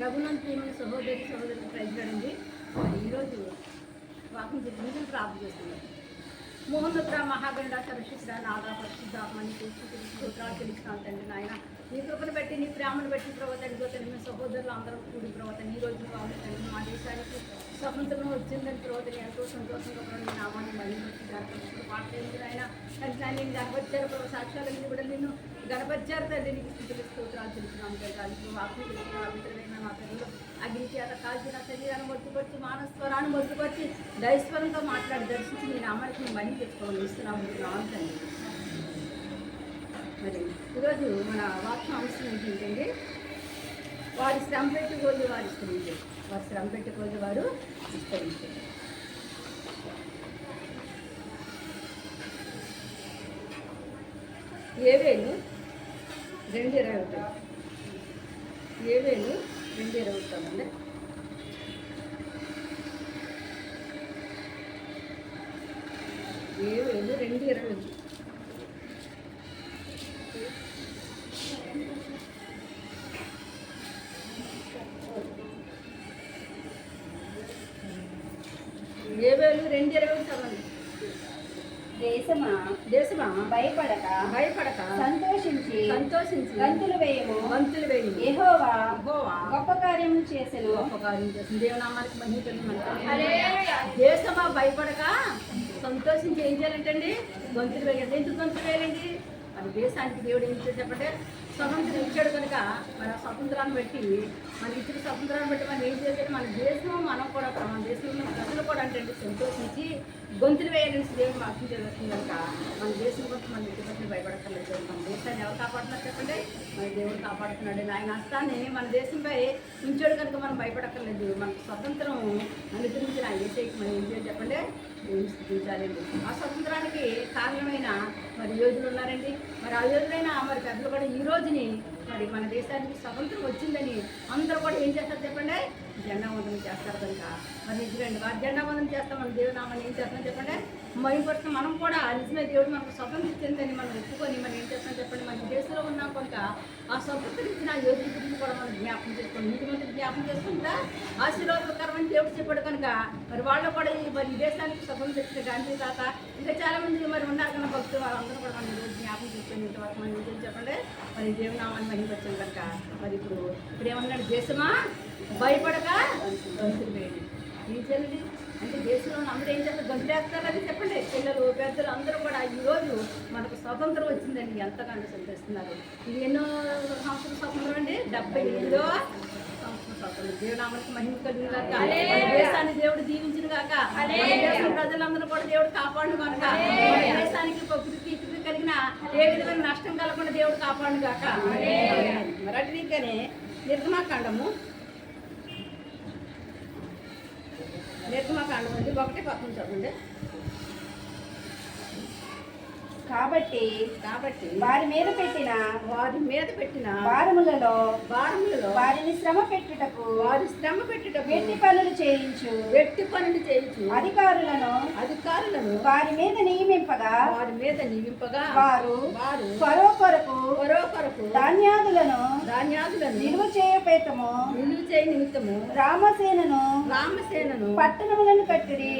రఘునంతుని సహోదరికి ప్రజలండి. ఈరోజు వాక్యం చెప్పి ప్రార్థన చేస్తున్నాం. మోహనోత్తర మహాగండ సరశిష్ట నాగా పరిశుద్ధాత్మని స్తోత్రాలు తెలుస్తున్నాను తండ్రి. నాయన నీ కృపను బట్టి నీ ప్రేమను బట్టి ప్రభుత్వ తెలిసిన సహోదరులు అందరూ కూడి ప్రభుత్వ ఈ రోజు తండ్రి మా దేశానికి స్వతంత్రం వచ్చిందని ప్రభుత్వం ఎంతో సంతోషంగా నీ నామాన్ని మళ్ళీ పాటలేదు ఆయన తండ్రి. నేను గణపరిచారు ప్రభు సాక్ష్యాలన్నీ కూడా నేను గణపరిచారు తండ్రి. నీకు స్థితిలో స్తోత్రాలు తెలుస్తున్నాను తండ్రి. వాక్యం తెలుస్తున్న పవిత్రమైన మా తల్లిలో అగ్ని చేత కాల్చిన శరీరాన్ని మొత్తుకొచ్చి మానస్వరాన్ని మొత్తుకొచ్చి దైస్వరంతో మాట్లాడి దర్శించి నీ నామానికి మళ్ళీ తెచ్చుకోవాలని ఇస్తున్నాము తండ్రి. మరి ఈరోజు మన వాక్యం అంశం ఏంటంటే వారి శ్రమ పెట్టుకోళ్ళు వారు ఇష్టమించారు. వారి శ్రమ పెట్టుకోళ్ళు వారు ఇష్టమించారు. ఏవేలు 2:21 ఏవేలు 2:21 అండి. ఏవేలు 2:20 ఏవేలు 2:20 చదవండి. దేశమా భయపడక సంతోషించి గంతులు వేయము యెహోవా గొప్ప కార్యం చేసెను. దేవునామానికి మహిమ కలుగును. దేశమా భయపడక సంతోషించి ఏం చేయాలంటండి? గంతులు వేయండి. ఎందుకు గంతులు వేయాలండి? మన దేశానికి దేవుడు ఏం చేసి చెప్పంటే స్వతంత్రం ఇచ్చాడు కనుక మన స్వతంత్రాన్ని బట్టి మన ఇచ్చిన స్వతంత్రాన్ని బట్టి మనం ఏం చేయాలంటే మన దేశం మనం కూడా మన దేశంలో ప్రజలు కూడా అంటే సంతోషించి గొంతులు వేయాలని దేవుడు వాక్యం చేస్తుంది కనుక మన దేశం కోసం మన ఇంటి భయపడక్కర్లేదు. మన దేశాన్ని ఎవరు కాపాడుతున్నారు చెప్పండి? మన దేవుడు కాపాడుతున్నాడు. ఆయన హస్తాన్ని మన దేశంపై ఉంచాడు కనుక మనం భయపడక్కర్లేదు. మనకు స్వతంత్రం అనుగ్రహించిన ఏసైకి మనం ఏం చేయాలి చెప్పండి? దేవుని స్థితించాలండి. ఆ స్వతంత్రానికి కారణమైన మరి యోధులు ఉన్నారండి. మరి ఆ యోధులైన మరి పెద్దలు కూడా ఈ రోజుని మరి మన దేశానికి స్వతంత్రం వచ్చిందని అందరూ కూడా ఏం చేస్తారు చెప్పండి? జెండా వందనం చేస్తారు కనుక మరి నిజండి వారి జెండా వందనం చేస్తాం. మన దేవునామని ఏం చేస్తాం చెప్పండి? మైపడుతాం. మనం కూడా నిజమే దేవుడు మనకు స్వతంత్రం ఇచ్చిందని మనం ఒప్పుకొని మనం ఏం చేస్తాం చెప్పండి? మన దేశంలో ఉన్నాం కనుక ఆ స్వతంత్రం ఇచ్చిన యోధుల గురించి కూడా మనం జ్ఞాపకం చేసుకోండి. ఇంటి మంది జ్ఞాపకం చేసుకుంటా ఆశీర్వాదకరమని దేవుడు చెప్పాడు కనుక మరి వాళ్ళు కూడా మరి ఈ దేశానికి స్వతంత్రం ఇచ్చిన గాంధీ తాత ఇంకా చాలా మంది మరి ఉన్నారు కన్నా భక్తులు వాళ్ళందరూ కూడా మనం ఈరోజు జ్ఞాపకం చేసుకుని ఇంతవరకు మనం ఏం చెప్పండి? మరి దేవునామాన్ని మహిమపరచాం కనుక మరి ఇప్పుడు ఏమన్నాడు? దేశమా భయపడక గంతులు వేయండి. ఏం చేయాలండి అంటే దేశంలో అందరూ ఏం చేస్తారు? గంతులు వేస్తారని చెప్పండి. పిల్లలు పెద్దలు అందరూ కూడా ఈరోజు మనకు స్వతంత్రం వచ్చిందండి. ఎంతగానో సంతరిస్తున్నారు. ఇది ఎన్నో సంవత్సరం స్వతంత్రం అండి? 78వ సంవత్సరం స్వతంత్రం. దేవునామానికి మహిమ కలిగిన కాక దేశాన్ని దేవుడు దీవించిన కాక దేశం ప్రజలందరూ కూడా దేవుడు కాపాడు కనుక దేశానికి ప్రకృతి కలిగిన ఏ విధమైన నష్టం కలగకుండా దేవుడు కాపాడు కాక. మరి అటు రీతిగానే నిర్గమాకాండము అండి 1:10 చదవండి. కాబట్టి వారి మీద పెట్టిన భారములలో వారిని శ్రమ పెట్టుటకు వెట్టి పనులు చేయించు అధికారులను వారి మీద నియమింపగా వారు ఫరో కొరకు ధాన్యాదులను నిలువ చేయ నిమిత్తము రామసేనను పట్టణములను కట్టిరి.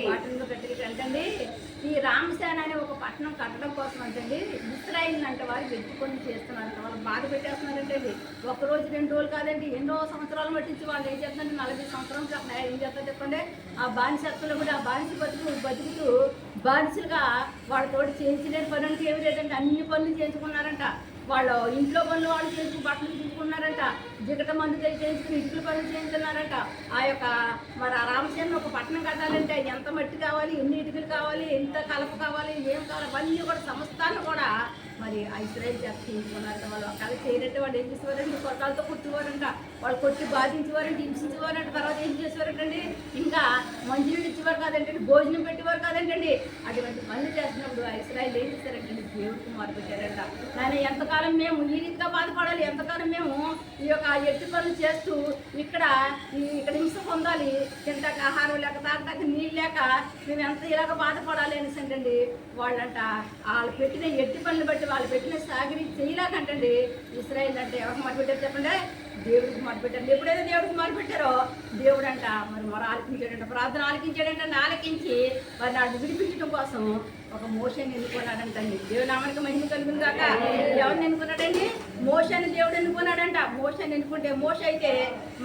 అంటే ఈ రామసేన అనే ఒక పట్టణం కట్టడం కోసం అంటే ఇస్రాయిల్ అంటే వారు వెతుకొని చేస్తున్నారంట. వాళ్ళు బాధ పెట్టేస్తున్నారంటే ఒకరోజు 2 రోజులు కాదండి, ఎన్నో సంవత్సరాలు పట్టించి వాళ్ళు ఏం చేస్తున్నారంటే 40 సంవత్సరాలు ఏం చేస్తారు చెప్పండి? ఆ బానిసత్తులు కూడా ఆ బానిస బతుకుతూ బానిసలుగా వాళ్ళతోటి చేయించలేని పని అంటే ఏమి లేదంటే అన్ని పనులు చేయించుకున్నారంట. వాళ్ళ ఇంట్లో పనులు వాళ్ళు చేయించుకు బట్టలు తీసుకున్నారంట. జిగట మందు చేయించుకుని ఇటుకల పనులు చేయించుకున్నారంట. ఆ యొక్క మరి ఆ రామసేన ఒక పట్టణం కట్టాలంటే ఎంత మట్టి కావాలి, ఎన్ని ఇటుకలు కావాలి, ఎంత కలప కావాలి, ఏం కావాలి, అవన్నీ కూడా సమస్తాన్ని కూడా మరి ఆ ఇస్రాయేల్ చేత చేయించుకున్నారంట. వాళ్ళు అక్కడ చేయనట్టు వాళ్ళు ఏం చేసేవారంటే కొట్టాలతో కొట్టేవారంట. వాళ్ళు కొట్టి బాధించేవారంటే, హింసించేవారంట. తర్వాత ఏం చేసేవారంటండి? ఇంకా మంచినీళ్ళు ఇచ్చేవారు కాదంటే, భోజనం పెట్టేవారు కాదంటండి. అటువంటి పనులు చేసినప్పుడు ఆ ఇస్రాయేల్ ఏం చేశారంటే దేవుడికి మొదలుపెట్టారంట. ఆయన ఎంతకాలం మేము ఈ రీతిగా బాధపడాలి, ఎంతకాలం మేము ఈ యొక్క ఎట్టి పనులు చేస్తూ ఇక్కడ హింస పొందాలి, తింటాక ఆహారం లేక తాగటాక నీళ్ళు లేక మేము ఎంత ఇలాగ బాధపడాలి అనేసి అంటండి వాళ్ళంట వాళ్ళు పెట్టిన ఎట్టి పనులు బట్టి వాళ్ళు పెట్టిన సాగిరి చేయలేకంటండి ఇశ్రాయేలు అంటే ఎవరికి మొదలుపెట్టారు చెప్పండి, దేవుడికి మొదలుపెట్టారు. ఎప్పుడైతే దేవుడికి మొదలుపెట్టారో దేవుడు అంట మరి ఆలకించాడంట, ప్రార్థన ఆలకించాడంటే ఆలకించి మరి నాడు విడిపించడం కోసం ఒక మోషని ఎన్నుకున్నాడంటండి. దేవుని నామానికి మహిమ కలుగును గాక. ఎవరిని ఎన్నుకున్నాడండి? మోషని దేవుడు ఎన్నుకున్నాడంట. మోషని ఎన్నుకుంటే మోష అయితే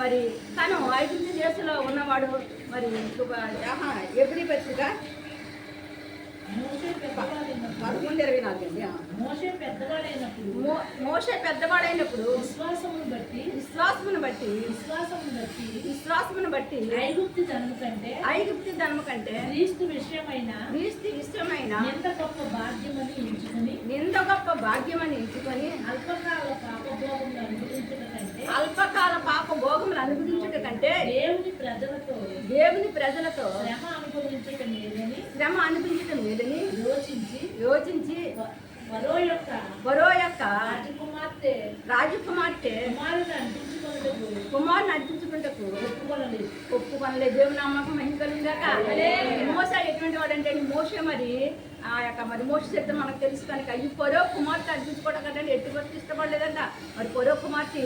మరి తను ఐగుప్తు దేశంలో ఉన్నవాడు. మరి ఎబ్రీ పత్రిక 11:24 అండి. మోషే పెద్దవాడైనప్పుడు విశ్వాసమును బట్టి ఐగుప్తు ధనము కంటే క్రీస్తు విషయమైన నింద గొప్ప భాగ్యమని ఎంచుకొని అల్పకాల పాప భోగములు అనుభవించుట కంటే దేవుని ప్రజలతో శ్రమ అనుభవించడం లేదని యోచించి వరో యొక్క రాజకుమార్తె కుమారుని అర్పించుకుంటకు ఒప్పుకొనలేదు. దేవుని నామకు మహిమ కలుగుగాక. మోస ఎటువంటి వాడు అంటే మోసే మరి ఆ యొక్క మరి మోస చెప్తే మనకు తెలుసు కనుక ఈ పొరో కుమార్తె అర్పించుకోవడం కంటే ఎట్టి వరకు ఇష్టపడలేదంట. మరి పొరో కుమార్తె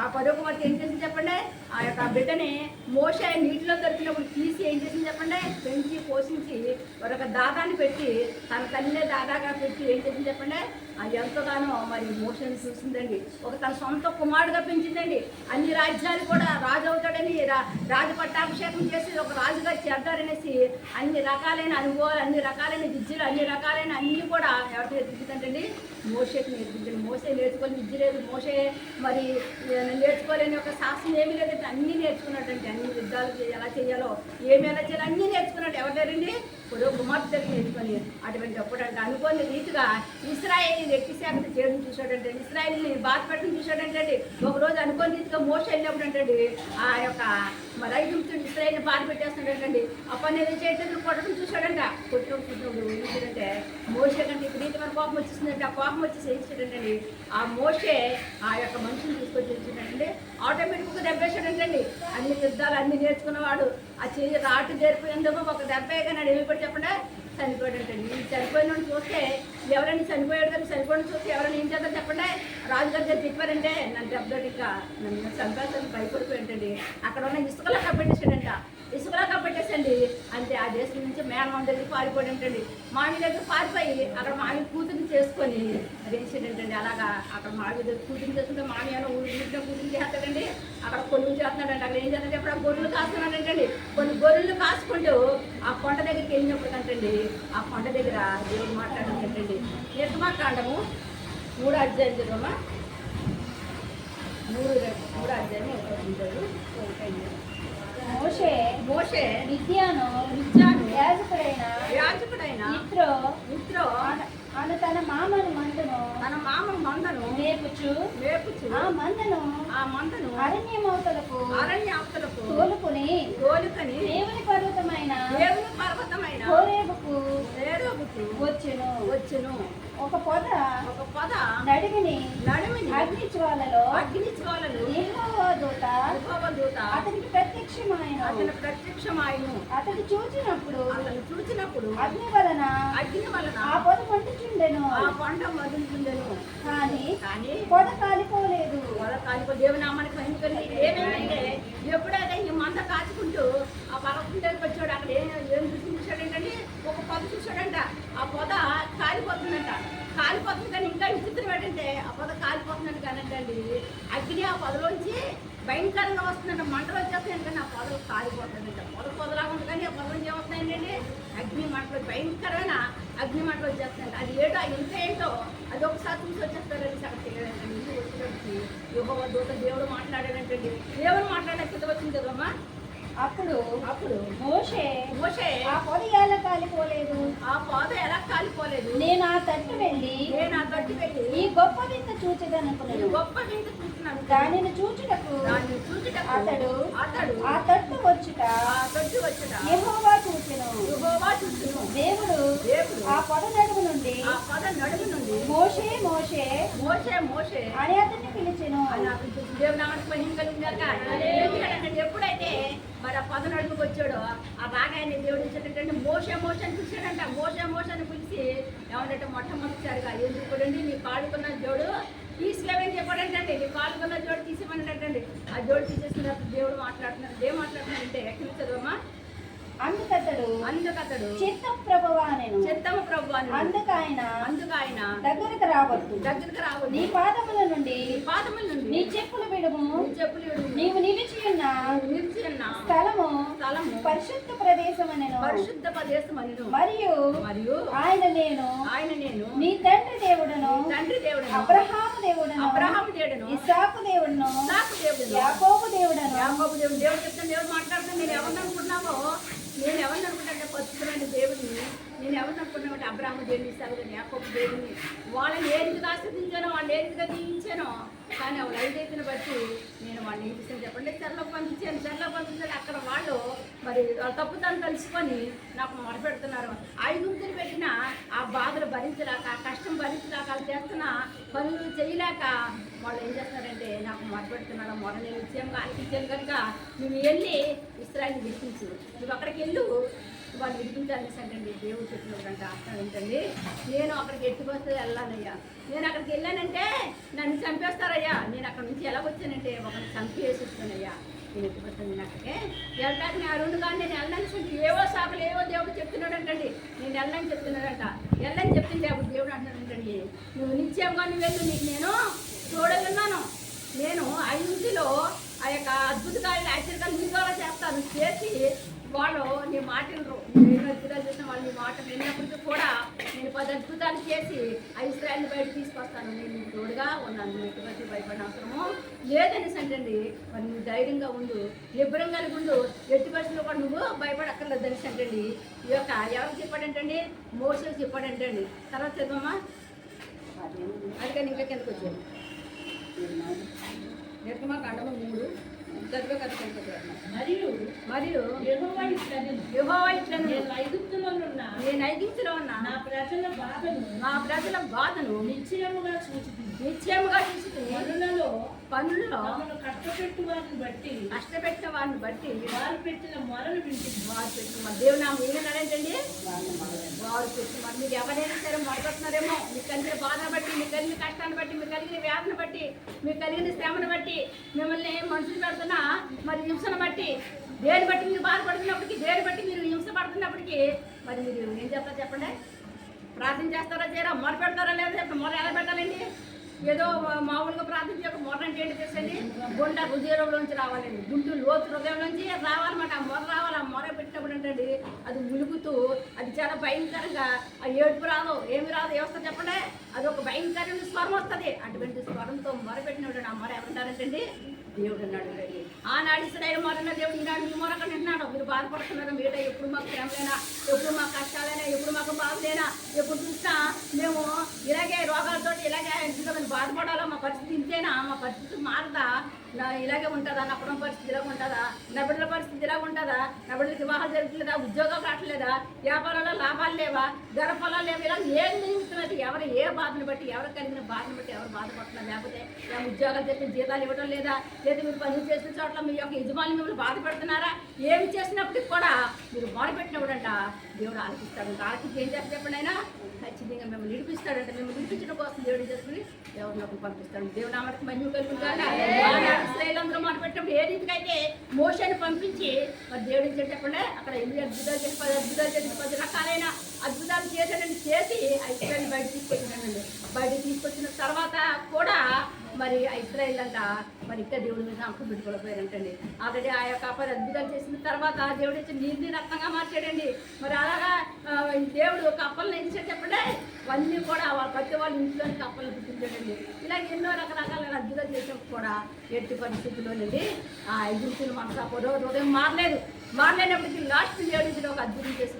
ఆ పొరో కుమార్తె ఏం చేసింది చెప్పండి, ఆ యొక్క బిడ్డని మోసే నీటిలో దొరికినప్పుడు తీసి ఏం చేసింది చెప్పండి, పెంచి పోషించి మరొక దాదాన్ని పెట్టి తన తల్లినే దాదాగా పెట్టి ఏం చేసింది చెప్పండి, అది ఎంతగానో మరి మోసని చూసిందండి. ఒక తన సొంత కుమారుడుగా పెంచిందండి. అన్ని రాజ్యాలు కూడా రాజు అవుతాడని రాజు పట్టాభిషేకం చేసి ఒక రాజుగా చేద్దారనేసి అన్ని రకాలైన అనుభవాలు, అన్ని రకాలైన విద్యలు, అన్ని రకాలైన అన్నీ కూడా ఎవరికి నేర్పించిందంటండి, మోసేకి నేర్పించండి. మోసే నేర్చుకొని విద్య లేదు, మోసే మరి నేర్చుకోలేని ఒక శాస్త్రం ఏమీ లేదంటే అన్నీ నేర్చుకున్నాడంటే అన్ని యుద్ధాలు ఎలా చేయాలో ఏమి ఎలా చేయాలో అన్నీ నేర్చుకున్నాడు. ఎవరు లేరండి, ఇప్పుడు కుమార్తె నేర్చుకొని అటువంటి అప్పుడంటే అనుకోని రీతిగా ఇశ్రాయేలు ఎక్కిశాఖ చేయడం చూశాడంటే, ఇశ్రాయేల్ని బాధ పెట్టడం చూశాడంటే, ఒకరోజు అనుకోని రీతిగా మోస వెళ్ళినప్పుడు అంటే ఆ యొక్క మరి ఐగుప్తుడు ఇశ్రాయేల్ని బాధ పెట్టేస్తున్నాడంటండి. ఆ పని ఏదో చేయడం కొట్టడం చూశాడంట. కొట్టినప్పుడు ఏంటంటే మోసే కంటే ఇప్పుడు రీతిమైన కోపం వచ్చేసిందంటే ఆ కోపం వచ్చేసి ఏం చేశాడంటండి, ఆ మోసే ఆ యొక్క మనుషుని తీసుకొచ్చి వచ్చిందంటే ఆటోమేటిక్గా దెబ్బేశాడంటండి. అన్ని యుద్ధాలు అన్ని నేర్చుకున్నవాడు ఆ చెయ్యి రాటు జరిపోయిందేమో ఒక దెబ్బ కానీ వెళ్ళిపోయి చెప్పండి చనిపోయాడు అంటండి. ఈ చనిపోయిన చూస్తే ఎవరైనా చనిపోయాడు కానీ చనిపోయిన చూస్తే ఎవరైనా ఏం చేద్దాం చెప్పండి, రాజుగారి దగ్గర చెప్పారంటే నన్ను దెబ్బతోటి ఇంకా నన్ను చంపేస్తాను భయపడిపోయింటండి. అక్కడ ఉన్న ఇసుకలో కప్పెట్టేసాడంట. ఇసుకలో కప్పెట్టేసండి అంతే. ఆ దేశం నుంచి మేనమామ దగ్గర పారిపోయాడు అంటండి. మామి దగ్గర పారిపోయి అక్కడ మామి కూతురిని చేసుకొని అదేంటండి అలాగా అక్కడ మామి దగ్గర కూతురిని చేసుకుంటే మామి అయినా ఊరిలో కూతురిని చేస్తాడండి. అక్కడ కొనుగోలు చేస్తున్నాడంటే అక్కడ ఏం చేస్తాడంటే అప్పుడు ఆ గొర్రెలు కాస్తున్నాడంటండి. కొన్ని గొర్రెలు కాసుకుంటూ ఆ కొండ దగ్గరికి వెళ్ళినప్పుడు కంటండి ఆ కొండ దగ్గర దేవుడు మాట్లాడుతుంటండి. నిర్గమాకాండము 3 అధ్యాయం చదవమ్మా. 3 అధ్యాయం మోషే మిద్యాను యాజకుడైన ఇత్రో అను తన మామను మందను మేపుచు ఆ మందను అరణ్యమవతలకు తోలుకొని దేవుని పర్వతమైన హోరేబుకు వచ్చెను. ఒక పొద నడిమిని అగ్నిజ్వాలలో యెహోవా దూత అతనికి ప్రత్యక్షమాయెను. అతడు చూచినప్పుడు అగ్ని వలన ఆ పొద మండుచుండెను. కానీ పొద కాలిపోలేదు. దేవుని నామానికి మహిమ కలిగి ఏమేమంటే ఎప్పుడైతే ఈ మంద కాచుకుంటూ ఆ పర్వతం దగ్గరికి వచ్చాడు అక్కడ ఏం చూసాడంటే ఒక పొద చూసాడంట. ఆ పొద కాలిపోతుందంట. కాలిపోతుంది కానీ ఇంకా విచిత్రం ఏంటంటే ఆ పొద కాలిపోతుందని కానండి అగ్ని ఆ పొదలోంచి భయంకరంగా వస్తుందంట. మంటలు వచ్చేస్తాయండి కానీ ఆ పొదలు కాలిపోతుందంట. పొదలాగా ఉంది కానీ ఆ పొదలోంచి ఏమవుతున్నాయండి అగ్ని మంటలు, భయంకరమైన అగ్ని మంటలు వచ్చేస్తాయంట. అది ఏటో ఎంత ఏంటో అది ఒకసారి చూసి వచ్చేస్తారండి. అక్కడ తెలియదండి. ఇంటికి వచ్చేటప్పటికి యెహోవా దూత దేవుడు మాట్లాడాడంటండి. దేవుడు మాట్లాడే కింద వచ్చింది కదమ్మా. అప్పుడు మోషే ఆ పొద ఎలా కాలిపోలేదు, నేను ఆ తట్టు వెళ్ళి ఈ గొప్ప వింత చూచెదనుకున్నాను. దానిని చూచుటకు అతడు ఆ తట్టు వచ్చుట యెహోవా చూచెను. దేవుడు ఆ పొద నడుము నుండి మోషే అని అతన్ని పిలిచెను. ఆయన దేవుని నామానికి మహిమ కలిగిందాక ఎందుకంటే ఎప్పుడైతే మరి ఆ 11 వచ్చాడో ఆ రాగాయని దేవుడు ఇచ్చేటంటే మోసే అని పిలిచాడంట. మోసే అని పిలిచి ఏమంటే మొట్టమొదటిసారిగా ఎందుకండి నీ కాడుకున్న జోడు తీసివేమని చెప్పాడంటండి. నీ కాడుకున్న జోడు తీసేమని ఆ జోడు తీసేసిన దేవుడు మాట్లాడుతున్నాడు. ఏం మాట్లాడుతున్నాడంటే ఎక్కడ చదవమ్మా? అందుకతడు చిత్తము ప్రభువా నేను అందుకాయన దగ్గరకు రావద్దు నీ పాదముల నుండి నీ చెప్పులు విడుము నీవు నిలిచి ఉన్న స్థలము పరిశుద్ధ ప్రదేశమనెను మరియు ఆయన నేను నీ తండ్రి దేవుడను అబ్రహాము దేవుడను ఇస్సాకు దేవుడను యాకోబు దేవుడను దేవుడు చెప్తాను. దేవుడు మాట్లాడుతాను. నేను ఎవరిని అనుకుంటున్నామో నేను ఎవరిని అనుకుంటానంటే పరిశుద్ధమైన దేవుడిని నేను ఎవరిని అనుకుంటున్నామంటే అబ్రాహ్మ దేవుని ఇస్తాను యాకోబు దేవుడిని వాళ్ళని ఏ రీతిగా ఆశ్రదించానో వాళ్ళు ఏ రీతిగా దీవించానో కానీ వాళ్ళ ఐదైతుని బట్టి నేను వాళ్ళని ఏం చేశాను చెప్పండి చెరలోకి పంపించాను. అక్కడ వాళ్ళు మరి వాళ్ళ తప్పుదాన్ని కలుసుకొని నాకు మొదలుపెడుతున్నారు. ఐదుగురు పెట్టిన ఆ బాధలు భరించలేక ఆ కష్టం భరించలేక వాళ్ళు చేస్తున్న పనులు చేయలేక వాళ్ళు ఏం చేస్తున్నారంటే నాకు మొదలుపెడుతున్నారు. నేను ఇచ్చాను కనుక నువ్వు వెళ్ళి ఇస్రాయల్ని విడిపించు, నువ్వు అక్కడికి వెళ్ళు వాళ్ళు విడిపించాలనేసండి దేవుడు చెప్పినప్పుడంటే అర్థం ఏంటండి. నేను అక్కడికి ఎట్టుకొస్తే వెళ్ళానయ్యా. నేను అక్కడికి వెళ్ళానంటే నన్ను చంపేస్తారయ్యా. నేను అక్కడ నుంచి ఎలా వచ్చానంటే ఒకరిని చంపేసి వస్తానయ్యా. నేను ఎట్టుకొస్తాను. నేను అక్కడికే వెళ్ళడానికి నేను అరుణ్ కానీ నేను వెళ్ళడానికి ఏవో సాకులు ఏవో దేవుడు చెప్తున్నాడంటండి. నేను వెళ్ళని చెప్తున్నాడంట. వెళ్ళని చెప్తుంటే అప్పుడు దేవుడు అంటున్నాడంటండి నువ్వు నిత్యంగా నువ్వు వెళ్ళు, నీకు నేను చూడగలున్నాను. నేను 5 ఇంటిలో ఆ యొక్క అద్భుతకాలు ఆశ్చర్యకాలు మీ ద్వారా చేస్తాను చేసి వాళ్ళు నీ మాటలు నేను అద్భుతాలు చేసిన వాళ్ళు నీ మాటలు విన్నప్పటికీ కూడా నేను 10 అద్భుతాలు చేసి ఆ ఇశ్రాయేలుని బయట తీసుకొస్తాను. నేను నీకు తోడుగా ఉన్నాను. నువ్వు ఎటువంటి భయపడిన అవసరము లేదనేసి అంటండి. మరి నువ్వు ధైర్యంగా ఉండు, నిబ్బరం కలిగి ఉండు, ఎట్టి పరిస్థితుల్లో కూడా నువ్వు భయపడక్కర్లేదు అనేసి అంటండి. ఈ యొక్క ఎవరికి చెప్పాడంటండి? మోసేకి చెప్పాడంటండి. తర్వాత చదవమ్మా. అది కానీ ఇంకా కిందకు వచ్చాను నిర్గమకాండము 3 మరియు యెహోవా ఇట్లనెను నేను ఐగుప్తులో ఉన్న నా ప్రజల బాధను నిశ్చయముగా చూసి పనులలో కష్టపెట్టిన వారిని బట్టి వారు పెట్టిన మొరలు దేవుడు నా మీరేంటండి వారు పెట్టిన మరి మీరు ఎవరైనా సరే మొదలుపెడుతున్నారేమో మీకు కలిగిన బాధను బట్టి మీకు కలిగిన కష్టాన్ని బట్టి మీకు కలిగిన వ్యాధిని బట్టి మీకు కలిగిన శ్రమను బట్టి మిమ్మల్ని మనుషులు పెడుతున్నా మరి హింసను బట్టి దేని బట్టి మీరు బాధపడుతున్నప్పటికీ దేని బట్టి మీరు హింస పడుతున్నప్పటికీ మరి మీరు ఏం చేస్తారో చెప్పండి? ప్రార్థన చేస్తారా చేయరా? మొర పెడతారా లేదా చెప్పండి. మొర ఎలా పెట్టాలండి? ఏదో మామూలుగా ప్రార్థన చేయక మొర అంటే ఏంటి తెలుసండి? గుండె హృదయంలోంచి రావాలండి. గుంటు లోతు హృదయంలోంచి రావాలన్నమాట. ఆ మొర రావాలి. ఆ మొర పెట్టినప్పుడు ఏంటండి అది ములుగుతూ అది చాలా భయంకరంగా ఆ ఏడుపు రాదు ఏమి రాదు వ్యవస్థ చెప్పండి. అది ఒక భయంకరమైన స్వరం వస్తుంది. అటువంటి స్వరంతో మొర పెట్టినప్పుడు ఆ మొర ఎవరంటారంటండి? దేవుడు అన్నాడు. ఆనాడు ఇశ్రాయేలు మొరన్న దేవుడు ఈనాడు మీ మొర అక్కడ నింటున్నాడు. మీరు బాధపడుతున్నారు మీట ఎప్పుడు మాకు శ్రమలేనా, ఎప్పుడు మాకు కష్టాలైనా, ఎప్పుడు మాకు బాధలేనా, ఎప్పుడు చూసినా మేము ఇలాగే రోగాలతో ఇలాగే బాధపడాలా, మా పరిస్థితి ఇంతేనా, మా పరిస్థితి మారదా, ఇలాగే ఉంటుందా, నా కుటుంబ పరిస్థితి ఇలాగ ఉంటుందా, నా బిడ్డల పరిస్థితి ఇలాగ ఉంటుందా, నా బిడ్డలకి వివాహాలు జరుగుతుందా, ఉద్యోగాలు రావట్లేదా, వ్యాపారాల్లో లాభాలు లేవా, గర్భఫలాలు లేవా, ఇలా ఏం జరుగుతున్నది ఎవరు ఏ బాధను బట్టి ఎవరు కలిగిన బాధను బట్టి ఎవరు బాధపడుతున్నారు, లేకపోతే ఉద్యోగాలు చేస్తే జీతాలు ఇవ్వడం లేదా, లేదా మీరు పనులు చేసిన చోట్ల మీ యొక్క యజమాని మిమ్మల్ని బాధపడుతున్నారా, ఏమి చేసినప్పటికి కూడా మీరు మొదలుపెట్టినప్పుడంట దేవుడు ఆలకిస్తాడు. ఆలకించి ఏం చేస్తే చెప్పండి అయినా ఖచ్చితంగా మిమ్మల్ని నిడిపిస్తాడంట. మిమ్మల్ని నిడిపించడం కోసం దేవుడు చేసుకుని దేవుడిని పంపిస్తాడు. దేవుడు నామకి మహిమ కలుగుతాడు. ఇశ్రాయేలు మాట పెట్టినప్పుడు ఏ రీతికి అయితే మోషేని పంపించి మరి దేవుడు ఇచ్చాడు చెప్పండి. అక్కడ 8 అద్భుతాలు చేసి 10 అద్భుతాలు చేసి 10 రకాలైన అద్భుతాలు చేశాడని చేసి ఆ ఇశ్రాయేలుని బయట తీసుకొచ్చినాడండి. బయట తీసుకొచ్చిన తర్వాత కూడా మరి ఆ ఇశ్రాయేలు అంట మరి ఇంకా దేవుడి మీద నమ్మకం పెట్టుకోలేకపోయారంటండి. ఆల్రెడీ ఆ యొక్క 10 అద్భుతాలు చేసిన తర్వాత దేవుడు ఇచ్చి నీటిని రక్తంగా మార్చాడండి. మరి అలాగా దేవుడు కప్పలను ఇచ్చాడు చెప్పండి. అవన్నీ కూడా వాళ్ళ ప్రతి వాళ్ళ ఇంట్లోని కప్పలను పుట్టించాడండి. ఇలా ఎన్నో రకరకాల అద్భుతాలు చేసినప్పుడు కూడా ఎట్టి పరిస్థితుల్లోనండి ఆ ఐగుప్తులు మనసు హృదయం మారలేనప్పటికీ లాస్ట్ దేవుడి ఒక అద్భుతం చేసి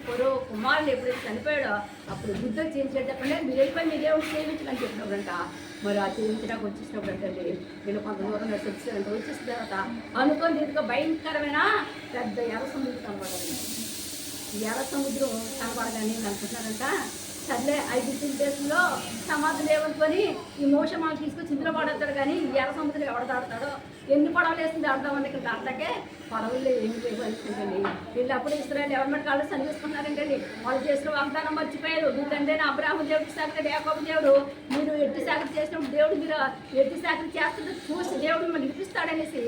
కుమారుడు ఎప్పుడైతే చనిపోయాడో అప్పుడు బుద్ధులు చేయించాడు చెప్పండి. మీరు వెళ్ళిపోయి మీ దేవుడు సేవించమని చెప్పినప్పుడంట. మరి ఆ చేయించడానికి వచ్చేసినప్పుడంటండి వీళ్ళు కొంత దూరం వచ్చేసారంట. వచ్చేసిన తర్వాత అనుకోని ఇందుకు భయంకరమైన పెద్ద ఎర్ర సముద్రం కనపడాలి. ఎర్ర సముద్రం కనపడగానే అనుకుంటున్నారంట సర్లే 5 దేశంలో సమాధులు ఏమనుకొని ఈ మోసం వాళ్ళు తీసుకొచ్చి ఇందులో పడతాడు కానీ ఈ ఎర్ర సముద్రం ఎవడ దాడతాడో ఎన్ని పడవలు వేసింది ఆడదామని ఇక్కడ దాటాకే పడవలు ఏమి చేయవలసిందండి. వీళ్ళు అప్పుడు ఇస్రాయేల్ ఎవరి కాళ్ళు సరిచేసుకున్నారంటండి. వాళ్ళు చేసిన వాగ్దానం మర్చిపోయారు. మీ తండ్రి అబ్రాహ్మ దేవుడికి సాగరు, యాకోబు దేవుడు మీరు ఎట్టి సాగరి చేసినప్పుడు దేవుడు మీరు ఎట్టి సాగరి చేస్తుంటే చూసి దేవుడు మిమ్మల్ని వినిపిస్తాడనేసి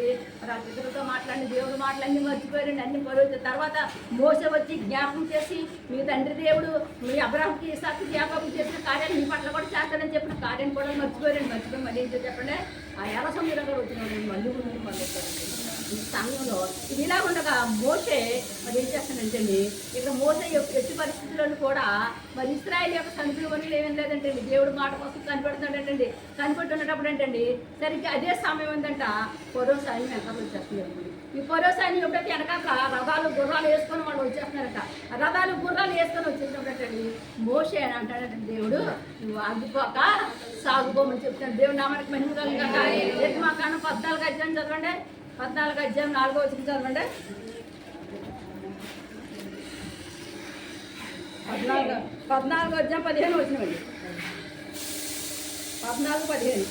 ఇతరులతో మాట్లాడిన దేవుడు మాటలన్నీ మర్చిపోయారండి. అన్ని పరువు తర్వాత మోస వచ్చి జ్ఞాపకం చేసి మీ తండ్రి దేవుడు మీ అబ్రాహ్మకి ఇస్సాకుకి యాకోబుకి చేసిన కార్యాలు మీ పట్ల కూడా చేస్తాడని చెప్పిన కార్యాన్ని కూడా మర్చిపోయారండి. మర్చిపోయి మళ్ళీ ఏంటో చెప్పండి ఆ ఎర్ర సముద్రం కూడా వచ్చినాడు మళ్ళీ ముందు మళ్ళీ ఈ సమయంలో ఇది ఇలా ఉండగా మోసే మరి ఏం చేస్తానంటండి ఇక్కడ మోసే ఎట్టి పరిస్థితులను కూడా మరి ఇశ్రాయేలు యొక్క సన్నిధులు వనరులు ఏమేం లేదంటే దేవుడు మాట కోసం కనిపెడుతున్నాడంటండి. కనిపెట్టున్నప్పుడు ఏంటండి సరిగ్గా అదే సమయం ఏంటంట పొరో సైన్యం వెనకాల వచ్చేస్తుంది. ఈ పొరో సైన్యం ఎప్పుడైతే వెనకాల రథాలు గుర్రాలు వేసుకొని వాళ్ళు వచ్చేస్తున్నారట. రథాలు గుర్రాలు వేసుకొని వచ్చేసినప్పుడంటండి మోసే అని అంటాడంటే దేవుడు నువ్వు ఆగిపోక సాగుపోమని చెప్తాను. దేవుడు నామానికి మహిమ కలుగుగాక. మా కాను 14 అధ్యాయం చదవండి. 14 అధ్యాయం 4వ వచనం చదవండి. 14 అధ్యాయం 15 వచనం అండి. 14-15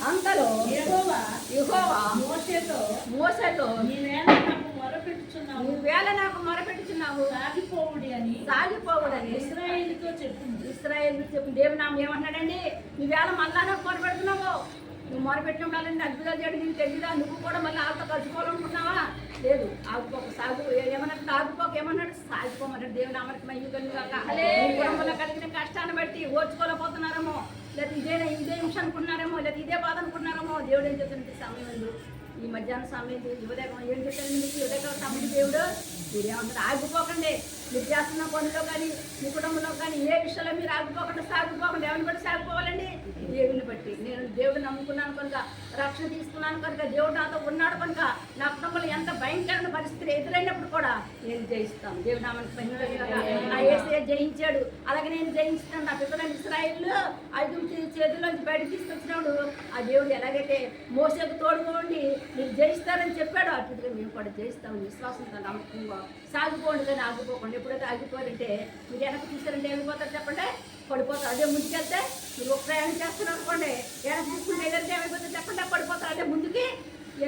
అంతలో యెహోవా మోషేతో నీవేళ నాకు మొరపెట్టుచున్నావు సాగిపోవుడని ఇశ్రాయేలుతో చెప్పు. దేవుడు నామ ఏమంటున్నాడండి నీవేళ మళ్ళా నాకు మొరపెడుతున్నావు. నువ్వు మొరపెట్టినప్పుడు అద్భుతాలు చేయడం నీకు తెలియదా? నువ్వు కూడా మళ్ళీ వాళ్ళతో కలుసుకోవాలనుకున్నావా? లేదు ఆగిపోక సాగు ఏమన్నట్టు ఆగిపోక ఏమన్నాడు సాగిపోమన్నాడు. దేవుడు నామకి మహిమ కలుగుగాక. కుటుంబంలో కలిగిన కష్టాన్ని బట్టి ఓర్చుకోలేకపోతున్నారేమో, లేదా ఇదే హింస అనుకుంటున్నారేమో, లేదా ఇదే బాధ అనుకుంటున్నారేమో. దేవుడు ఏం చెప్తున్నట్టు సమయం ఈ మధ్యాహ్నం సమయం ఉదయం ఏం చెప్తాను మీకు ఉదయం సమయం దేవుడు మీరేమంటారు ఆగిపోకండి. మీరు చేస్తున్న పనుల్లో కానీ మీ కుటుంబంలో కానీ ఏ విషయంలో మీరు ఆగిపోకుండా సాగిపోకండి. ఎవరిని బట్టి సాగిపోవాలండి? దేవుని బట్టి. నేను దేవుడు నమ్ముకున్నాను కనుక రక్షణ తీసుకున్నాను కనుక దేవుడు నాతో ఉన్నాడు కనుక నా కుటుంబంలో ఎంత భయంకరమైన పరిస్థితులు ఎదురైనప్పుడు కూడా నేను జయిస్తాను. దేవుడు నామానికి మహిమ. ఆ యేసయ్య జయించాడు, అలాగే నేను జయించుతాను. నా పిల్లలని ఇశ్రాయేలు 5 చేతుల్లోంచి బయటకు తీసుకొచ్చినప్పుడు ఆ దేవుడు ఎలాగైతే మోసేకు తోడుకోండి మీరు జయిస్తారని చెప్పాడు అటుగా మేము కూడా జయిస్తాము. విశ్వాసంతో నమ్మకంగా సాగిపోండి కానీ ఆగిపోకండి. ఎప్పుడైతే ఆగిపోయారంటే మీరు వెనక్కి తీసారంటే ఏమైపోతారు చెప్పండి? పడిపోతారు. అదే ముందుకెళ్తే మీరు ఒక ప్రయాణం చేస్తున్నారు అనుకోండి, వెనక్కి తీసుకుని వెళ్ళితే ఏమైపోతుంది చెప్పండి? పడిపోతారు. అదే ముందుకి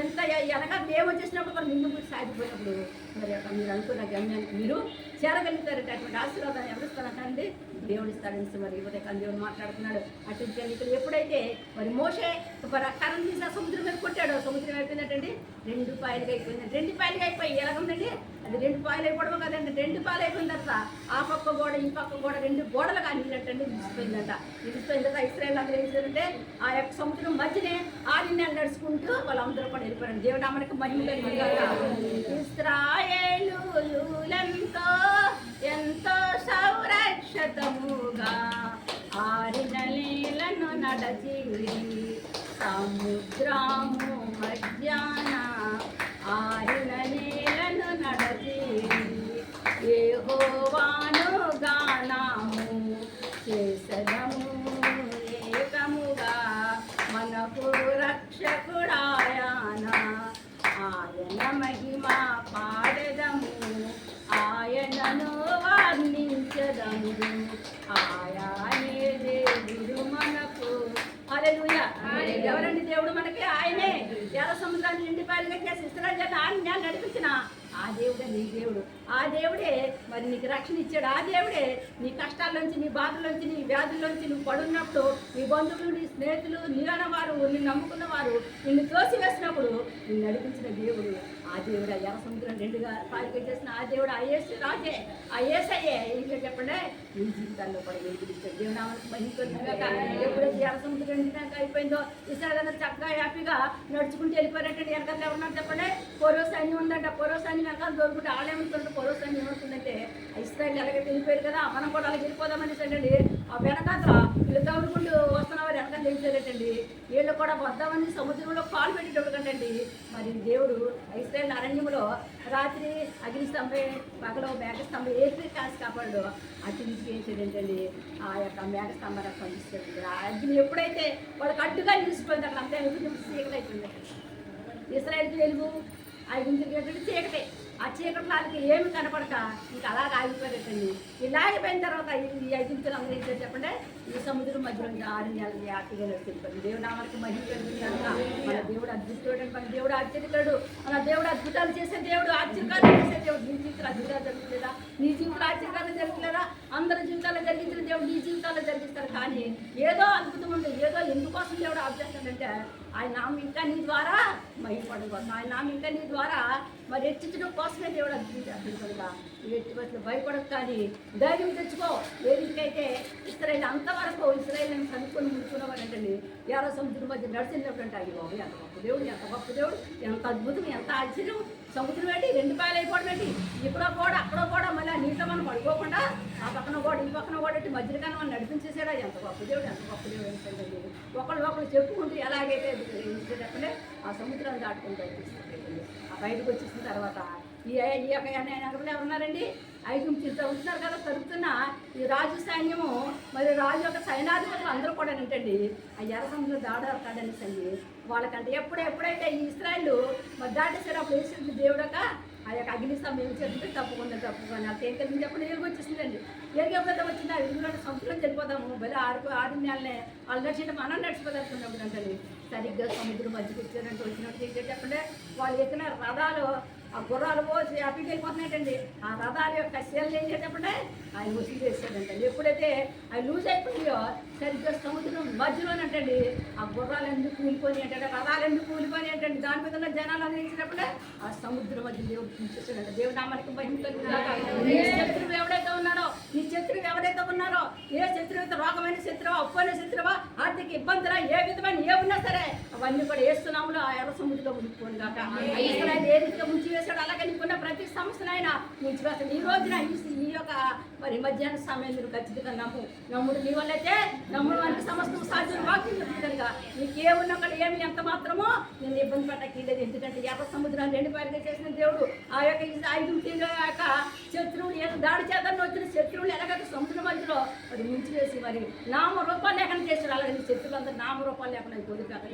ఎంత వెనక దేవుడు వచ్చేసినప్పుడు కూడా ముందు సాగిపోయినప్పుడు మరి మీరు అనుకున్న గమ్యానికి మీరు చేరగలుగుతారంటే అటువంటి ఆశీర్వాదాన్ని ఎవరిస్తానండి? దేవుడు ఇస్తాడని మరి ఉదయకాలం దేవుడు మాట్లాడుతున్నాడు. అటువంటి ఎన్నికలు ఎప్పుడైతే మరి మోసే కరం తీసి సముద్రం మీద కొట్టాడు, సముద్రం అయిపోయిందంటండి 2 పాయలుగా అయిపోయింది. 2 పాయలుగా అయిపోయి ఎలాగుందండి అది 2 పాయలు అయిపోవడం కదండి. 2 పాయలు అయిపోయిన తర్వాత ఆ పక్క గోడ ఈ పక్క గోడ 2 గోడలుగా నిలిచినట్టండి నిలిచిపోయిందంట. నిలిచిపోయిన తర్వాత ఇశ్రాయేలు అందరూ ఏం చేశారంటే ఆ యొక్క సముద్రం మధ్యనే 6 నెలలు నడుచుకుంటూ వాళ్ళందరూ కూడా వెళ్ళిపోయారు. దేవుడు నామానికి మహిమ కలుగుగాక. ఇశ్రాయేలులంతో ఎంతో సంరక్షితముగా 6 నెలలను నడచి సముద్రము మధ్యాహ్న 6 నెలలను నడచి యెహోవాను గానము చేసెదము ఏకముగా మనకు రక్షకుడాయన ఆయన మహిమ పాడెదము ఆయనను వర్ణించదము ఆయనే దేవుడు మనకు. హల్లెలూయా. ఎవరండి దేవుడు మనకి? ఆయనే. ఎర్ర సముద్రాన్ని నిండిపాయలుగా చేసి ఇశ్రాయేలు చేత 6 నెలలు నడిపించిన ఆ దేవుడే నీ దేవుడు. ఆ దేవుడే మరి నీకు రక్షణ ఇచ్చాడు. ఆ దేవుడే నీ కష్టాల్లోంచి నీ బాధల్లోంచి నీ వ్యాధుల్లోంచి నువ్వు పడున్నప్పుడు నీ బంధువులు నీ స్నేహితులు నీరన్నవారు నిన్ను నమ్ముకున్న వారు నిన్ను తోసివేసినప్పుడు నిన్ను నడిపించిన దేవుడు ఆ దేవుడు. ఆ ఎర్ర సముద్రం 2గా పాలిక చేసిన ఆ దేవుడు ఆ యేసు రాజే ఆ యేసయ్యే. ఇంకా చెప్పండి నీ జీవితాల్లో కూడా వెలిగిస్తాడు. దేవుడు నామానికి మహిమ కలుగుగాక. ఎప్పుడైతే ఎర్ర సముద్రం 2 అయిపోయిందో ఇశ్రాయేలు చక్కగా హ్యాపీగా నడుచుకుంటూ వెళ్ళిపోయారంటే వెనకాల ఎవరున్నారు చెప్పండి? పొరో సైన్యం ఉందంట. పొరో సైన్యం వెనకాల దొరుకుంటే ఆడేమవుతుంటే పొరో సైన్యం ఏమవుతుందంటే ఇశ్రాయేలు ఎలాగైతే వెళ్ళిపోయారు కదా మనం కూడా అలాగే వెళ్ళిపోదామని అండి. ఆ వెనకాల వీళ్ళు తగులుకుంటూ వస్తున్నవారు వెనకాల తెలిసేటండి వీళ్ళు కూడా వద్దామని సముద్రంలో కాలు పెట్టేటప్పుడు కంటండి మరి దేవుడు ఇశ్రాయేలు అరణ్యంలో రాత్రి అగ్నిస్తంభం పగలో మేఘస్తంభం ఏపీ కాసి కాపాడు. అటు నుంచి ఏం చేయండి ఆ యొక్క మేఘస్తంభాన్ని పంపిస్తుంది. ఆ అగ్ని ఎప్పుడైతే వాళ్ళకి అడ్డుగా నిలిచిపోయింది అక్కడ అంతే చీకటి అయిపోయింది. ఇశ్రాయేలుకి వెలుగు 5 చీకటి ఆ చీకట్లాలకి ఏమి కనపడక ఇంకా అలాగ ఆగిపోయేటండి. ఇలా ఆగిపోయిన తర్వాత ఈ ఐదుగురు అందరూ ఏం చేసి చెప్పండి, ఈ సముద్రం మధ్యలో 6 నెలలు హ్యాపీగా నడుస్తుంది. దేవుడు నామానికి మహిమ కలుగుతుంది కనుక మన దేవుడు అద్భుతుడు, మన దేవుడు ఆశ్చర్యకరుడు, మన దేవుడు అద్భుతాలు చేసే దేవుడు, ఆశ్చర్యకాలు చేసే దేవుడు. నీ జీవితంలో అద్భుతాలు జరుగుతుందా? నీ జీవితంలో ఆశ్చర్యకాలు జరుగుతుందా? అందరి జీవితాల్లో జరిగించిన దేవుడు నీ జీవితాల్లో జరిగిస్తారు. కానీ ఏదో అద్భుతం ఉంది, ఏదో ఎందుకోసం దేవుడు ఆబ్జెక్ట్ ఆయన నామం ఇంకా నీ ద్వారా మహిమపడడం కోసం, ఆయన నామం ఇంకా నీ ద్వారా మరి హెచ్చించడం కోసమే దేవుడు అద్భుతంగా ఈ ఎట్టి బస్సులు భయపడదు. కానీ ధైర్యం తెచ్చుకో. ఏ రీతికైతే ఇస్రాయేల్ అంతవరకు ఇస్రాయేల్ని కనుక్కొని ముడుచుకున్నవారంటండి, ఎవరో సముద్రం మధ్య నడిచినప్పుడు అంటే అయ్యి బాబు ఎంత గొప్ప దేవుడు, ఎంత గొప్ప దేవుడు, ఎంత అద్భుతం, ఎంత ఆశ్చర్యం. సముద్రం ఏంటి 2 పాయలు అయిపోవడం ఏంటి, ఇక్కడో కూడా అక్కడో కూడా మళ్ళీ నీతో మనం పడుకోకుండా ఆ పక్కన కూడా ఈ పక్కన కూడా మధ్యలో కానీ మనం నడిపించేసాడా, ఎంత గొప్ప దేవుడు, ఎంత గొప్ప దేవుడు ఏంటంటే ఒకళ్ళు చెప్పుకుంటూ ఎలాగైతే చెప్పండి ఆ సముద్రాన్ని దాటుకుంటూ వచ్చేస్తుంది. ఆ బయటకు వచ్చేసిన తర్వాత ఈ యొక్క ఎవరున్నారండి, 5 ఉంటున్నారు కదా తరుగుతున్న ఈ రాజు సైన్యము, మరి రాజు యొక్క సైనాధిపతులు అందరూ కూడా ఏంటండి ఆ ఎర్ర సముద్రం దాడారనేసండి. వాళ్ళకంటే ఎప్పుడైతే ఈ ఇశ్రాయేలు మరి దాటేసారు అప్పుడు వేసింది దేవుడక ఆ యొక్క అగ్నిస్తంభం ఏం చేస్తుంటే తప్పుకుండా నాకు ఏం కలిగింది చెప్పండి, ఎలుగు వచ్చేసిందండి. ఎలుగు ఎప్పుడైతే వచ్చింది ఆ ఎలుగులో సముద్రం చనిపోతాము బలి 6 నెలలే వాళ్ళు నడిచింటే మనం నడిచిపోతున్నప్పుడు అంటే సరిగ్గా సముద్రం మధ్యకి వచ్చారంటే వచ్చినట్టు ఏం చెప్పండి, వాళ్ళు ఎక్కిన రథాలు ఆ గుర్రాలు పోసి హ్యాపీకి వెళ్ళిపోతున్నాయంటండి. ఆ రథాల యొక్క సేల్ ఏం చేసేటప్పుడే ఆయన వసూలు చేశాడంటే ఎప్పుడైతే అవి లూజ్ అయిపోయాయో సరిగ్గా సముద్రం మధ్యలోనంటండి ఆ గుర్రాలు ఎందుకు కూలిపోయి అంటే రథాలు ఎందుకు కూలిపోయి అంటే దాని మీద ఉన్న జనాలు అందించినప్పుడే ఆ సముద్రం మధ్య దేవుడు తీసేసాడంటే దేవుడు నామానికి మహిమ కలుగుతాక. నీ శత్రువు ఎవడైతే ఉన్నారో, నీ శత్రువు ఎవరైతే ఉన్నారో, ఏ శత్రువు రోగమైన శత్రువా, అప్పైన శత్రువా, ఆర్థిక ఇబ్బందులా, ఏ విధమైన ఏ ఉన్నా సరే అవన్నీ కూడా వేస్తున్నాములు ఆ ఎర్ర సముద్రంలో ముంచుకోండి కాక. ఇస్రాయేలు ఏ రీతిగా ముంచి వేశాడు అలాగే నీకున్న ప్రతి సమస్యను ఆయన ముంచి వేస్తాడు. ఈ రోజున ఈ యొక్క మరి మధ్యాహ్న సమయం మీరు ఖచ్చితంగా నమ్ముడు నీ వల్లైతే నమ్ముడు వారికి సమస్తం సాధ్యం వాక్యం కనుక నీకేమున్నా కూడా ఏమి ఎంత మాత్రమో నేను ఇబ్బంది పట్టలేదు. ఎందుకంటే ఎర్ర సముద్రాన్ని 2 పాయలుగా చేసిన దేవుడు ఆ యొక్క 5 తీరుల యొక్క శత్రువులు దాడి చేద్దాన్ని వచ్చిన శత్రువులు ఎలాగ సముద్రం మధ్యలో మరి ముంచి వేసి మరి నామరూపాలు లేకుండా చేశాడు. అలాగే నీ శత్రువులందరూ నామరూపాలు లేకుండా అయిపోయింది కాక.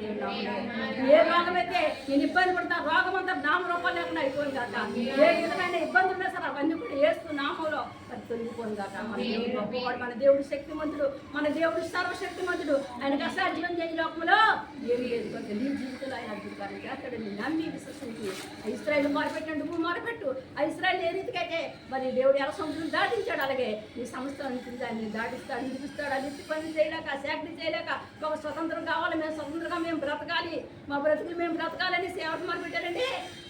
ఏ రోగం అయితే నేను ఇబ్బంది పడతా రోగం అంతా నామరూపాలు లేకుండా అయిపోయింది కాక. ఏ విధమైన ఇబ్బందులు ఉన్నా సరే అవన్నీ కూడా వేస్తూ నామంలో అది తొలగిపోయింది కాక. మన దేవుడు గొప్పవాడు, మన దేవుడు శక్తిమంతుడు, మన దేవుడు సర్వశక్తిమంతుడు. ఆయనకు అసాధ్యం చేయ లోకంలో ఏమి లేదు కనుక నీ జీవితంలో ఆయన అద్భుతాన్ని చేస్తాడు. నీ నమ్మి విశ్వసించి ఇశ్రాయేలు మొరపెట్టండి, నువ్వు మొరపెట్టు. ఆ ఇశ్రాయేలు ఏ రీతికైతే మరి దేవుడు ఎలా సముద్రం దాటించాడు అలాగే నీ సంస్థ దాన్ని దాటిస్తాడు, నిలిపిస్తాడు. అది పని చేయలేక సేకరి చేయలేక ఒక స్వతంత్రం కావాలి, మేము స్వతంత్రంగా మేము బ్రతకాలి, మా బ్రతుకులు మేము బ్రతకాలని సేవకు మొరపెట్టారండి.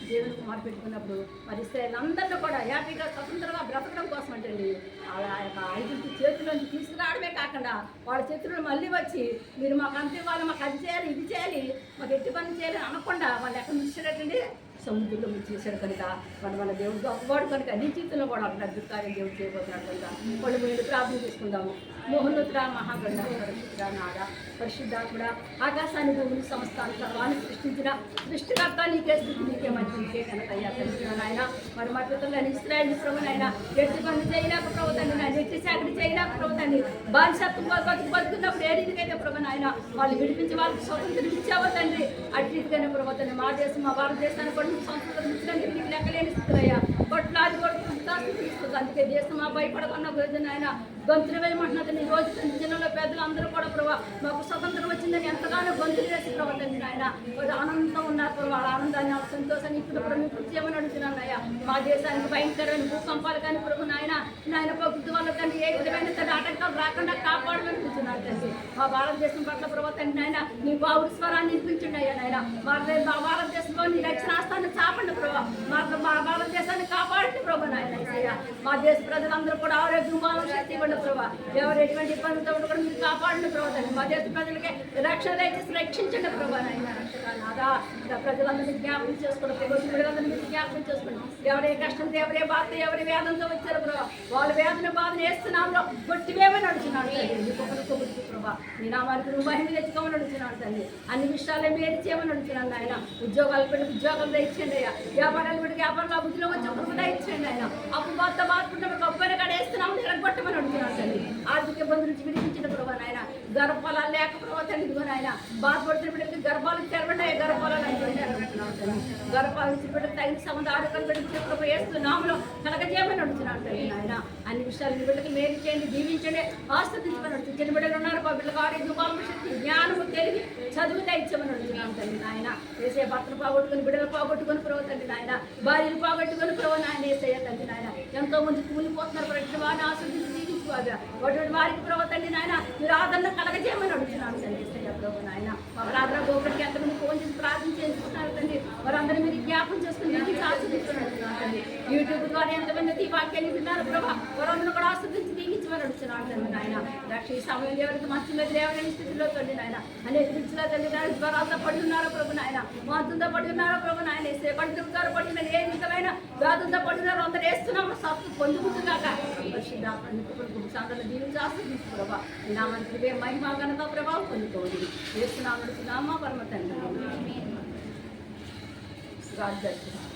దేవుడికి మొరపెట్టుకున్నప్పుడు మరి ఇశ్రాయేలు అందరినీ కూడా హ్యాపీగా స్వతంత్రంగా బ్రతకడం కోసం అంటండి అలా యొక్క 5 చేతుల్లోంచి తీసుకురావడమే కాకుండా వాళ్ళ చేతుల్లో మళ్ళీ వచ్చి మీరు మాకు అంతే వాళ్ళు మాకు అది చేయాలి ఇది చేయాలి మాకు ఎట్టి పని చేయాలి అనకుండా వాళ్ళు ఎక్కడ ముంచేటండి సముద్రంలో ముంచేశాడు కనుక మన దేవుడు గొప్పవాడు కనుక నీ జీవితంలో కూడా అక్కడ అద్భుతాన్ని దేవుడు చేయబోతున్నాడు కనుక వాళ్ళు మీరు ప్రార్థన చేసుకుందాము. మోహనుద్ర మహాగండ పరిశుద్ధ నాద పరిశుద్ధాత్ముడ ఆకాశాన్ని భూమిని సంస్థాన్ని సర్వాన్ని సృష్టించిన సృష్టికర్త నీకే స్థితి నీకే మంచి నీకే కనుక అయ్యా తెలుస్తున్నాను ఆయన. మరి మా పిల్లలని ఇస్రాయేల్ ప్రభునైనా ఎట్టి పనులు చేయలేక ప్రభుత్వాన్ని ఆయన ఎట్టి చాకరి చేయలేక ప్రభుత్వాన్ని బానిసత్వం బతుకున్నప్పుడు ఏ రీతికైతే ప్రభుని ఆయన వాళ్ళు విడిపించి వాళ్ళకి స్వతంత్రం ఇచ్చావో తండ్రి అటు రీతికైనా ప్రభుత్వాన్ని మా దేశం మా భారతదేశాన్ని కూడా సంస్కృతం ఇచ్చినందుకు నీకు లెక్కలేని స్థితులయ్యా కొట్లాది కూడా తీసుకుంది. అందుకే దేశం మా భయపడకున్న రోజున ఆయన గొంతులు వేయమంటున్నది. ఈ రోజు జిల్లాలో పెద్దలు అందరూ కూడా ప్రభావ మాకు స్వతంత్రం వచ్చిందని ఎంతగానో గొంతులు వేసి ప్రభుత్వం ఆయన ఆనందంగా ఉన్నారు ప్రభావ. వాళ్ళ ఆనందాన్ని సంతోషాన్ని ఇప్పుడు ఇప్పుడు చేయమని అడుగుతున్నాను అయ్యా. మా దేశానికి భయంకరమైన భూకంపాలు కానీ ప్రభు నాయన ప్రభుత్వం వల్ల కానీ ఏ విధమైన ఆటంకాలు రాకుండా కాపాడమని కూర్చున్నాను తండ్రి. మా భారతదేశం పట్ల ప్రభుత్వం ఆయన నీ బావుడు స్వరాన్ని వినిపించండి అయ్యా నాయన. మా భారతదేశంలో నీ రక్షణాస్తాన్ని చాపండి ప్రభావ. మా భారతదేశాన్ని కాపాడండి ప్రభు నాయన. మా దేశ ప్రజలందరూ కూడా ఆరోగ్యం శక్తి ఇవ్వండి ప్రభావ. ఎవరు ఎటువంటి ఇబ్బందులతో కూడా మీరు కాపాడండి ప్రభావ. మా దేశ ప్రజలకి రక్షణ దయచేసి రక్షించండి ప్రభావ నాయన. రక్షకాదా ప్రజలందరినీ జ్ఞాపకం చేసుకోండి, ప్రజలందరినీ మీరు జ్ఞాపకం చేసుకోండి. ఎవరే కష్టంతో ఎవరే బాధ ఎవరి వేదంతో వచ్చారు ప్రభావ వాళ్ళ వేదన బాధను వేస్తున్నాంలో కొట్టివేమని అడుగుతున్నాడు తండ్రి. ప్రభావ నీ నామానికి నువ్వు మహిమ తెచ్చుకోమని అడుగుతున్నాడు తండ్రి. అన్ని విషయాలే మీరు చేయమని అడుగుతున్నాను ఆయన. ఉద్యోగాలు పెట్టి ఉద్యోగాలు దయచేయండి అయ్యా. వ్యాపారాలు పెట్టి వ్యాపారాలు అభివృద్ధిలో వచ్చి కృప దయచేయండి ఆయన. అప్పు బాధ బాధకుంటే కొబ్బరి కాడ వేస్తున్నాము ఎరగొట్టమని అడుగుతున్నాడు తండ్రి. ఆర్థిక ఇబ్బంది నుంచి విడిపించిన ప్రభావ నాయన. గర్భఫలాలు లేక ప్రభావ తండ్రి ఇదిగో నాయన బాధపడుతున్న బిడ్డలకి గర్భాలు తెరవండి, గర్భఫలాలు అనుకుంటున్నాడు తండ్రి గర్భావించిన బిడ్డకు తగిన సముదారుకలు పెడుతున్న ప్రభు ఏస్తున్నాములో కలగజేయమని అడుగుతున్నాను తండ్రి నాయన అన్ని విషయాలు నీ బిడ్డకు మేలు చేయండి దీవించండి ఆస్వాదించమని అడుగుతుంది చిన్న బిడ్డలు ఉన్నారు బిడ్డలకు ఆరోగ్యం శక్తి జ్ఞానము తెలివి చదువు దయచమని అడుగుతున్నాను తండ్రి నాయన వేసే భర్తను పోగొట్టుకుని బిడ్డలు పోగొట్టుకుని ప్రభు తండ్రి నాయన భార్యను పోగొట్టుకుని ప్రభు నాయన వేసే తండ్రి నాయన ఎంతో మంది కూలిపోతున్నారు ప్రతి వారిని ఆస్వాదించి దీవించుకోగా అటువంటి వారికి ప్రభు తండ్రి నాయన మీరు ఆదరణ కలగజేయమని అడుగుతున్నాను తండ్రి ప్రభు నాయన ప్రార్థన గోపురికి ఎంతమంది ఫోన్ చేసి ప్రార్థన చేస్తున్నారు తండ్రి వారందరూ మీరు జ్ఞాపం చేసుకుని ఇంటికి ఆస్వాదించుకున్నారు తండ్రి యూట్యూబ్ ద్వారా ఎంతమంది ఈ వాక్యాన్ని విన్నారు ప్రభా వారందరూ కూడా ఆస్వాదించి దీవించమని అడుగుతున్నాను తండ్రి నాయన రక్షణ సమయంలో ఎవరికి మంచిలో లేవని స్థితిలో తండ్రి నాయన అనేక రీతిలో తండ్రి నాయన జ్వరాలతో పడుతున్నారో ప్రభు నాయన మాతులతో పడుతున్నారో ప్రభు నాయన వేసే కడుపుతో పడిన ఏ విధమైన వ్యాధులతో పడుతున్నారో అందరూ వేస్తున్నాము సత్తు పొందుకుంటున్నాక సాంద్రలు దీవించి ఆస్వాదించు ప్రభా ఈ నామానికి మహిమా ఘనత ప్రభావం పొందుకోవాలి వేస్తున్నాము పరమ తండ్రి God bless you.